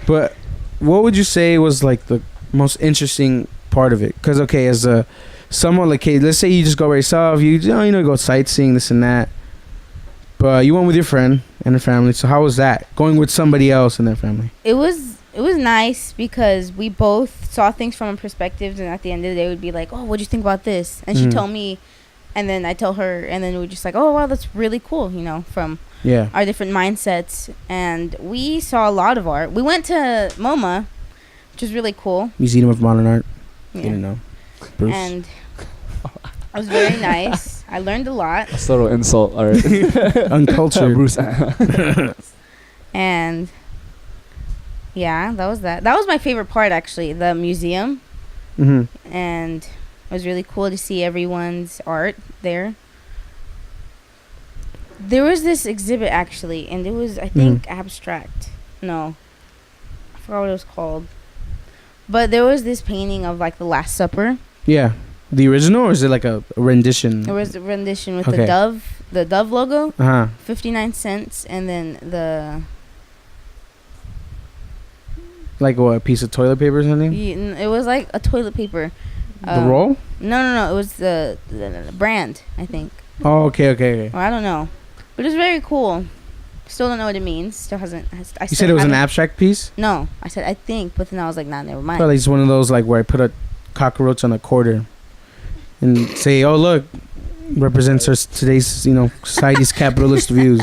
But what would you say was like the most interesting part of it? Because okay, as a someone like, hey, let's say you just go by yourself. You go sightseeing, this and that. But you went with your friend and her family. So how was that going with somebody else and their family? It was nice because we both saw things from a perspective, and at the end of the day, we'd be like, "Oh, what'd you think about this?" And she'd tell me, and then I tell her, and then we're just like, "Oh, wow, that's really cool," from our different mindsets. And we saw a lot of art. We went to MoMA, which was really cool. Museum of Modern Art. Yeah. You didn't know, Bruce. And it was very nice. I learned a lot. A subtle insult. All right. Uncultured. Bruce. And yeah, that was that. That was my favorite part, actually, the museum. Mm-hmm. And it was really cool to see everyone's art there. There was this exhibit, actually, and it was, I think, abstract. No. I forgot what it was called. But there was this painting of, like, the Last Supper. Yeah. The original, or is it like a rendition? There was a rendition with the dove logo, 59 cents, and then the... Like what, a piece of toilet paper or something? It was like a toilet paper. The roll? No. It was the brand, I think. Oh, okay. Or I don't know. But it was very cool. Still don't know what it means. Still hasn't. You said it was an abstract piece? No. I said I think, but then I was like, nah, never mind. Probably just one of those like where I put a cockroach on a quarter and say, oh, look, represents today's, society's capitalist views.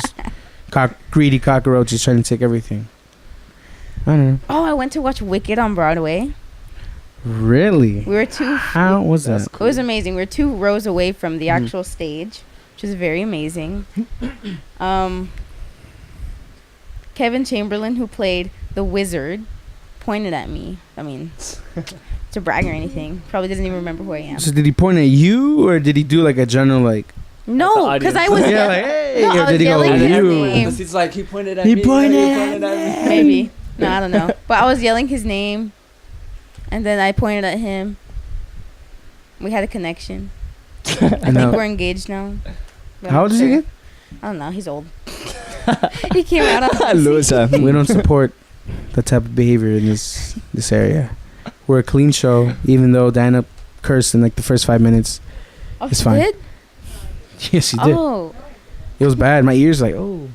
Greedy cockroaches trying to take everything. I don't know. Oh, I went to watch Wicked on Broadway. Really? We were How was that? Cool. It was amazing. We were 2 rows away from the actual stage, which was very amazing. Kevin Chamberlain, who played the wizard, pointed at me. I mean, to brag or anything. Probably doesn't even remember who I am. So did he point at you, or did he do like a general like? No, because I was yeah, like hey. No, Or I did he go was yelling his you? name. It's like he pointed at He me. pointed at at me. Maybe. No, I don't know. But I was yelling his name, and then I pointed at him. We had a connection. I think we're engaged now. How old is he again? I don't know. He's old. He came out on We don't support that type of behavior in this area. We're a clean show, even though Diana cursed in like the first 5 minutes. Oh, It's she fine. did? Yes, he did. Oh. It was bad. My ears like, oh.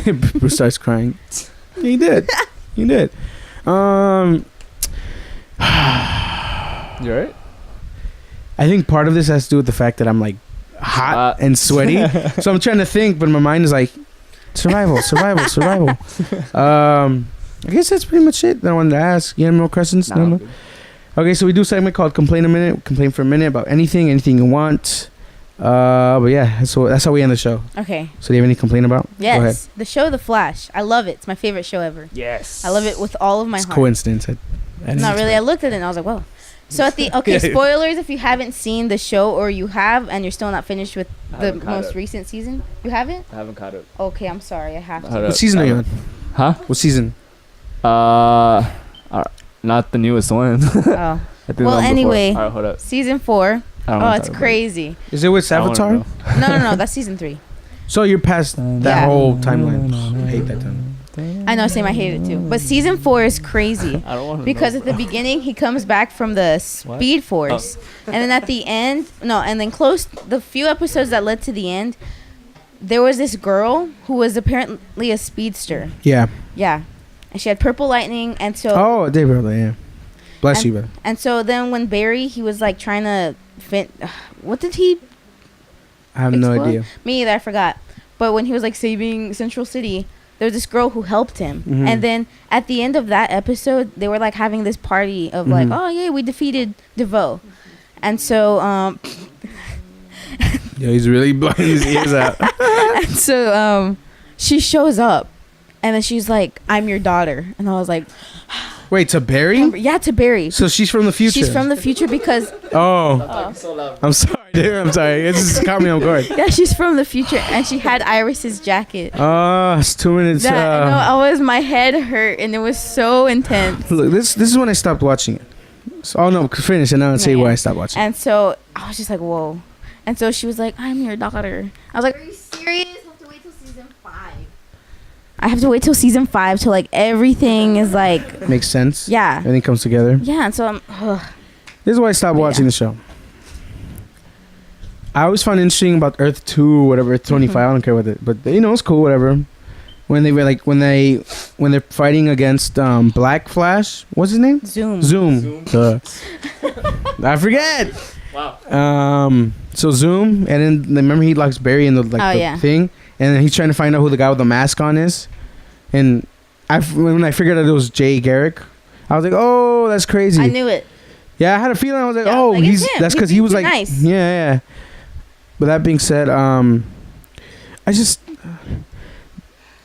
Did Bruce starts crying. He did. He did. You alright? I think part of this has to do with the fact that I'm like hot and sweaty. So I'm trying to think, but my mind is like survival. I guess that's pretty much it that I wanted to ask. You have no questions? Nah, No? I'm good. Okay, so we do a segment called Complain a Minute. Complain for a minute about anything you want. But yeah, that's how we end the show. Okay. So do you have any complaint about? Go ahead. Yes. The show The Flash. I love it. It's my favorite show ever. Yes. I love it with all of my It's heart. coincidence. I didn't Not really. I expect- looked at it and I was like, whoa. So at the okay, Yeah. spoilers if you haven't seen the show or you have and you're still not finished with I the haven't caught most up. recent season. You haven't? I haven't caught up. Okay, I'm sorry. I have Hold to. up. What season are you on? Huh? What season? Not the newest one. Oh. I think the Well, one before. anyway. Alright, hold up. Season 4. I don't Oh, wanna it's talk about crazy. Is it with it. I don't wanna Avatar? know. No, that's season 3. So you're past that Yeah. whole timeline. I hate that time. I know, same. I hate it too. But season 4 is crazy. I don't want to Because know, at the bro. beginning he comes back from the Speed Force, and then at the end, and then the few episodes that led to the end, there was this girl who was apparently a speedster. Yeah. Yeah, and she had purple lightning, and so Oh, Dave Brother, yeah. Bless you, brother. and so then when Barry he was like trying to what did he? I have no explode? idea. Me either. I forgot. But when he was like saving Central City, there was this girl who helped him. Mhm. And then at the end of that episode, they were like having this party of like, Mhm. oh yeah, we defeated DeVoe. And so Yeah, he's really blowing his ears out. and so she shows up and then she's like, I'm your daughter. And I was like, Wait, to Barry? yeah, to Barry. So she's from the future. She's from the future because Oh, So loud. I'm sorry, dude. I'm sorry. It just caught me on guard. yeah, she's from the future and she had Iris's jacket. Oh, it's 2 minutes. That, my head hurt and it was so intense. Look, this is when I stopped watching it. So, oh no, finish and now say Yeah. why I stopped watching. And so I was just like, whoa. And so she was like, I'm your daughter. I was like, are you serious? I have to wait till season 5. I have to wait till season 5 till like everything is like, Makes sense. yeah. Everything comes together. Yeah, and so I'm, This is why I stopped But watching yeah. the show. I always found interesting about Earth 2 or whatever, Earth 25. I don't care what it, but it's cool, whatever. When they were like when they're fighting against Black Flash, what's his name? Zoom. Duh. I forget. Wow. So Zoom, and then remember he locks Barry in the the yeah. thing, and then he's trying to find out who the guy with the mask on is, and when I figured out it was Jay Garrick, I was like, oh, that's crazy. I knew it. Yeah, I had a feeling. I was like, Yeah, oh, like, it's him. that's because He he was seems like, nice. yeah. But that being said, I just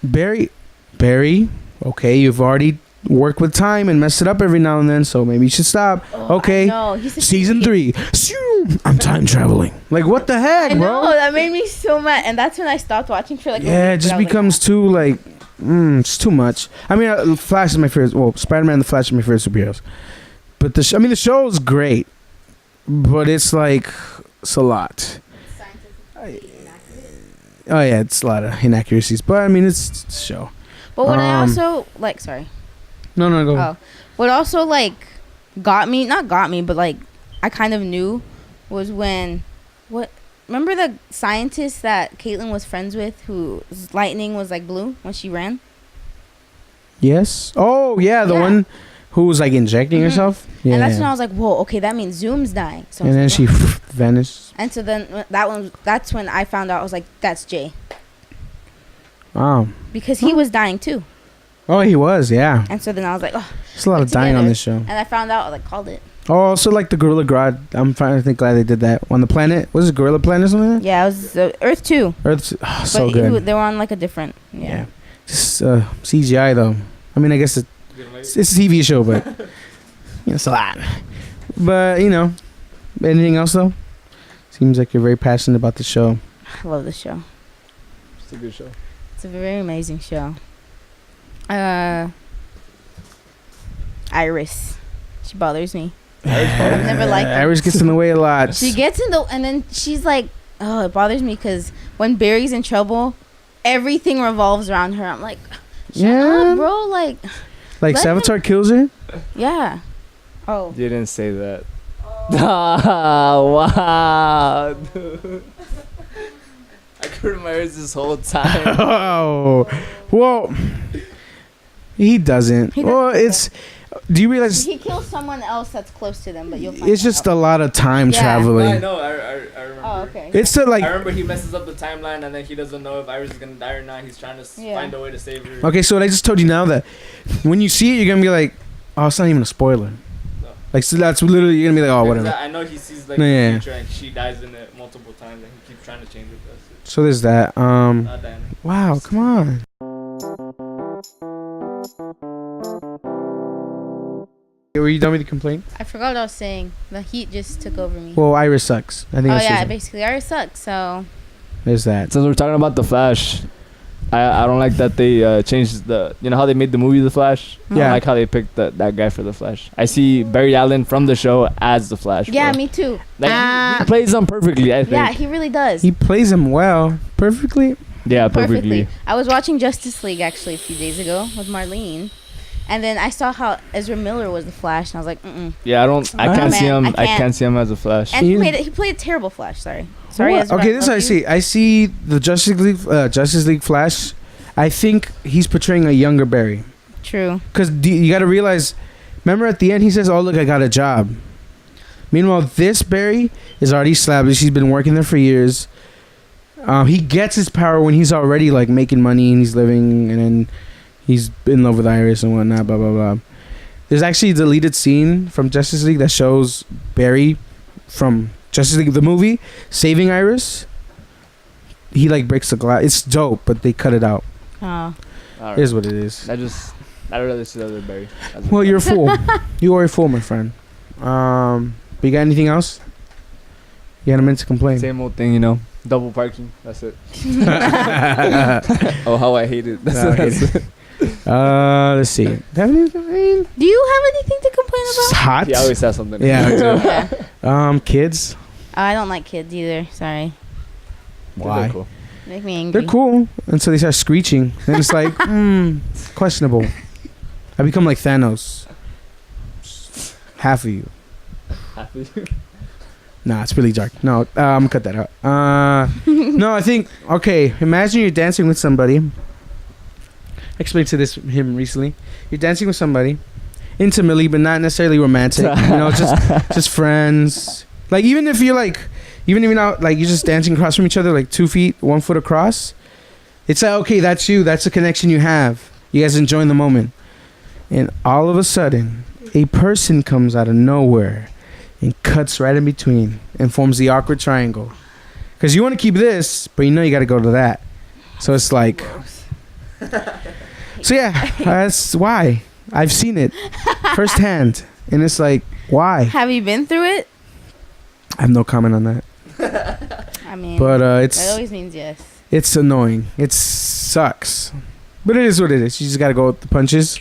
Barry, okay, you've already worked with time and messed it up every now and then, so maybe you should stop. Okay, No, season 3, I'm time traveling. Like, what the heck, I bro? know, that made me so mad. And that's when I stopped watching for like a Yeah, it week, just but I was like, becomes too like, it's too much. I mean, Flash is my favorite. Well, Spider-Man and the Flash are my favorite superheroes. But the show is great, but it's like it's a lot. Oh yeah, it's a lot of inaccuracies, but I mean it's a show. But what I also like, sorry. No, go. Oh, what also like not got me, but like I kind of knew was when remember the scientist that Caitlin was friends with whose lightning was like blue when she ran? Yes. Oh yeah, the Yeah. one who was like injecting Mhm. herself. Yeah. And that's when I was like, whoa, okay, that means Zoom's dying. So I And was then like, she "Oh." vanished. And so then that's when I found out. I was like, that's Jay Wow. because he was dying too. Oh, he was. Yeah. And so then I was like, oh, There's a lot of They're dying on together. this show. and I found out. I like called it. Oh, also like the Gorilla Grad. I'm trying to think. Glad they did that on the planet. Was it Gorilla Planet or something like that? Yeah, it was Earth 2. Earth's so But good. they were on like a different. Yeah. Yeah. Just CGI though. I mean, I guess it's a TV show, but it's a lot. But anything else though? Seems like you're very passionate about the show. I love this show. It's a good show. It's a very amazing show. Iris. She bothers me. I've never liked her. Iris gets in the way a lot. She gets in the, and then she's like, oh, it bothers me because when Barry's in trouble, everything revolves around her. I'm like, shut Yeah. up, bro. Like like let Savitar kills her. yeah. Oh. You didn't say that. Wow, dude. I covered my ears this whole time. Oh, well, he doesn't. He Well, doesn't. it's. Do you realize He kills someone else that's close to them, but you'll find it's just out. a lot of time Yeah. I traveling? know. I remember. Oh, okay. It's to like. I remember he messes up the timeline and then he doesn't know if Iris is gonna die or not. He's trying to Yeah. find a way to save her. Okay, so what I just told you now that when you see it, you're gonna be like, oh, it's not even a spoiler. No. Like, so that's literally you're gonna be like, oh, Because whatever. I know he sees like No, the yeah. future and she dies in it multiple times and he keeps trying to change it. That's So there's that. it. Not Diana. Wow, come on. Were you done with the complaint? I forgot what I was saying. The heat just took over me. Well, Iris sucks. I think Oh that's yeah, just- basically Iris sucks. So there's that. Since we're talking about the Flash, I don't like that they changed the. You know how they made the movie The Flash? I Yeah. don't like how they picked that guy for the Flash. I see Barry Allen from the show as the Flash. yeah, bro. me too. Like, he plays them perfectly. I think. Yeah, he really does. He plays him well, perfectly. Yeah, perfectly. I was watching Justice League actually a few days ago with Marlene, and then I saw how Ezra Miller was the Flash, and I was like, Yeah, I don't. I Oh, can't man, see him. I I can't. can't see him as a Flash. And You- he played a terrible Flash. Sorry, What? Ezra, Okay, this is what I love you. see. I see the Justice League Flash. I think he's portraying a younger Barry. True. Because you got to realize, remember at the end he says, "Oh look, I got a job." Meanwhile, this Barry is already established. He's been working there for years. He gets his power when he's already like making money and he's living, and then he's in love with Iris and whatnot. Blah blah blah. There's actually a deleted scene from Justice League that shows Barry from Justice League the movie saving Iris. He like breaks the glass. It's dope, but they cut it out. Oh. It is what it is. I'd rather see the other Barry. as a Well, you're a Flash. fool. You are a fool, my friend. But you got anything else? You got a minute to complain. Same old thing, you know. Double parking. That's it. Oh, how I hate it. That's No, I hate it. Let's see. Have anything to complain? Do you have anything to complain It's about? hot. He always has something. Yeah, I do. Yeah. Kids. I don't like kids either. Sorry, Why? Cool. they make me angry. They're cool until they start screeching. Then it's like, questionable. I become like Thanos. Half of you. Happy. Nah, it's really dark. No, I'm gonna cut that out. No, I think okay. Imagine you're dancing with somebody. I explained to him recently. You're dancing with somebody, intimately, but not necessarily romantic. Just friends. Like even if you're not like you're just dancing across from each other, like 2 feet, 1 foot across. It's like okay, that's you. That's a connection you have. You guys enjoying the moment, and all of a sudden, a person comes out of nowhere and cuts right in between and forms the awkward triangle. Because you want to keep this, but you know you got to go to that. So it's like... So yeah, that's why. I've seen it firsthand. And it's like, why? Have you been through it? I have no comment on that. I mean, But that it's always means yes. it's annoying. It sucks. But it is what it is. You just got to go with the punches.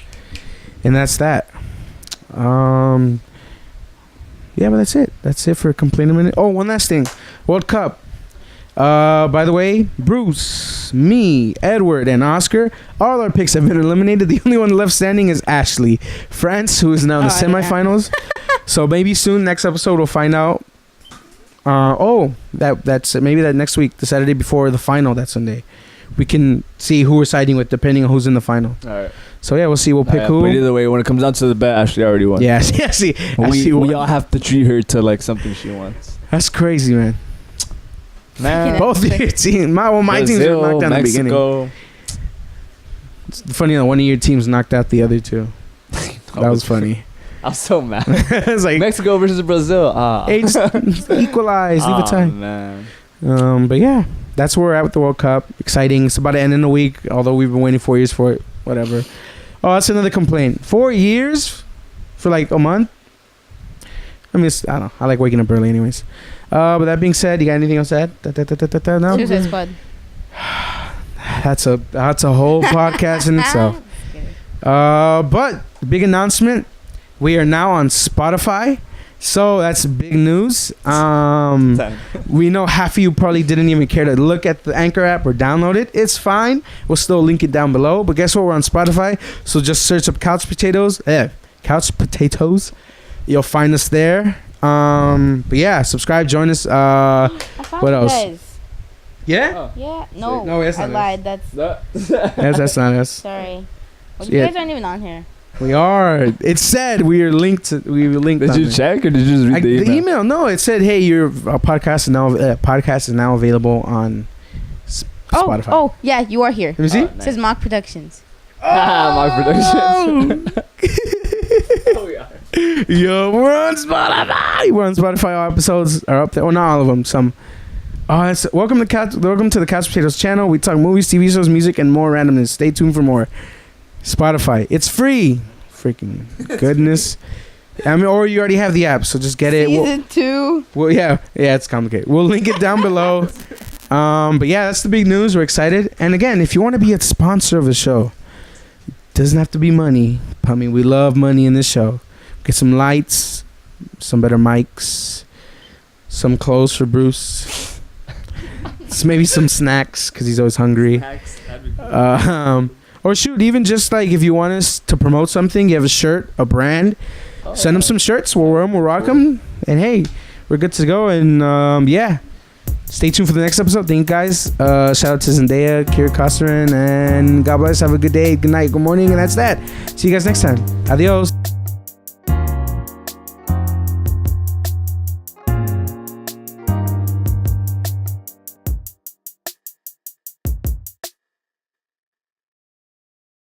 And that's that. Yeah, but that's it. That's it for Complain a Minute. Oh, one last thing. World Cup. By the way, Bruce, me, Edward, and Oscar, all our picks have been eliminated. The only one left standing is Ashley, France, who is now in the Oh, I know. semifinals. So maybe soon, next episode, we'll find out. That's maybe that next week, the Saturday before the final, that Sunday. We can see who we're siding with depending on who's in the final. All right. So yeah, we'll see. We'll pick who. But either way, when it comes down to the bet, Ashley already won. Yeah, yeah. See, Ashley We won. all have to treat her to like something she wants. That's crazy, man. Man, Both of your teams. My teams were knocked out in the beginning. Mexico. It's funny that one of your teams knocked out the other two. That was funny. I'm so mad. It's like, Mexico versus Brazil. hey, just equalize, leave a tie. Man. But yeah, that's where we're at with the World Cup. Exciting. It's about to end in a week, although we've been waiting 4 years for it. Whatever. Oh, that's another complaint. 4 years for like a month. I mean, I don't know. I like waking up early, anyways. But that being said, you got anything else to add? No? Suicide Squad. That's a whole podcast in itself. But big announcement. We are now on Spotify. So that's big news. We know half of you probably didn't even care to look at the Anchor app or download it. It's fine. We'll still link it down below. But guess what? We're on Spotify. So just search up Couch Potatoes. Couch Potatoes. You'll find us there. But yeah, subscribe, join us. I found What you else? guys. Yeah. Oh. Yeah. No. No, that's I not us. lied. That's That's not us. sorry. Well, Yeah. you guys aren't even on here. We are. It said we are linked. We were linked. Did on you there. check or did you just read the email? No, it said, "Hey, your podcast is now available on Spotify." Oh, yeah, you are here. Let me see. It says Mock Productions. Mark Productions. Yo, we're on Spotify. We're on Spotify. All episodes are up there. Well, not all of them. Some. Welcome to the Couch Potatoes channel. We talk movies, TV shows, music, and more randomness. Stay tuned for more. Spotify. It's free. Freaking goodness. I mean, or you already have the app, so just get it. Season 2. Well, yeah, it's complicated. We'll link it down below. But yeah, that's the big news. We're excited. And again, if you want to be a sponsor of the show, doesn't have to be money. I mean, we love money in this show. Get some lights, some better mics, some clothes for Bruce. Maybe some snacks because he's always hungry. Or shoot, even just like if you want us to promote something, you have a shirt, a brand, send them some shirts. We'll wear them, we'll rock them, and hey, we're good to go. And yeah, stay tuned for the next episode. Thank you guys. Shout out to Zendaya, Kira Kosterin, and God bless. Have a good day, good night, good morning, and that's that. See you guys next time. Adios.